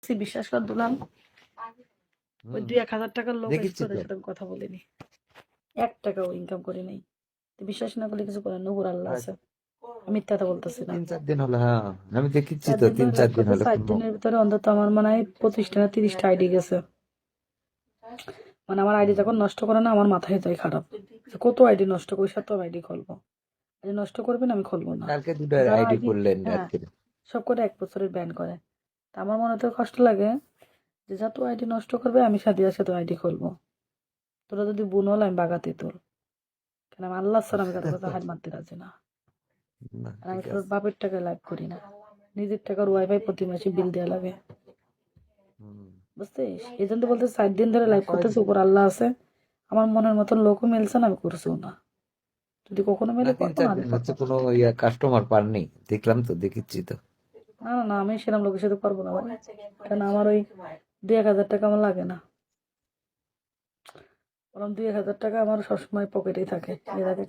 বিশ্বাস কর দিলাম ওই 2-1000 টাকার লোক দেখেছি এসে তো। সাথে আমি কথা বলিনি, 1 টাকাও ইনকাম করি নাই। তুই বিশ্বাস না করলে কিছু করার নূর আল্লাহ আছে, আমি মিথ্যা কথা বলতেছি না। 3-4 দিন হলো, হ্যাঁ আমি দেখেছি 4 তো, দিন ধরে 3-4 লাইভ দিন করতে, হলো 4 কোনো। দিনের ভিতরে অন্তত আমার মনে হয় 25টা না 30টা আইডি গেছে। মানে আমার আইডি যখন নষ্ট করে না আমার মাথায় যায় খারাপ, যে কত আইডি নষ্ট করি, সব আইডি খুলবো, আইডি নষ্ট করবে না আমি খুলবো না। কালকে 2টা যারা আইডি আইডি, করলেন হ্যাঁ রাত্রে। সব করে 1 বছরের ব্যান করে। তা আমার মনে তো কষ্ট লাগে যে যত আইডি নষ্ট করবে আমি সাদিয়ার সাথে আইডি খুলবো। তোরা যদি বোন হলে আমি বাগাতে তোর, কেন আমি আল্লাহ ছাড়া আমি কারো কাছে হাত মারতে রাজি না। না আর আমি ঠিক তোর আছে। বাপের টাকায় লাইভ করি না, নিজের টাকার ওয়াইফাই প্রতি মাসে বিল দেওয়া লাগে, হুম। বুঝছিস? এই জন্য তো বলতে 4 দিন ধরে না লাইভ সবাই, করতেছি, উপর আল্লাহ আছে। আমার মনের মতন লোকও মিলছে না, আমি করছিও না। যদি কখনো না মেলে তিন করবো, চার না দিন করবো হচ্ছে না। কোনো কাস্টমার পাননি, দেখলাম তো, দেখেছি তো। না না না, আমি সেরকম লোকের সাথে করবো না ভাই, কারণ আমার ওই 2-1000 টাকা আমার লাগে না। বরং 2-1000 টাকা আমার সবসময় পকেটেই থাকে, এর আগে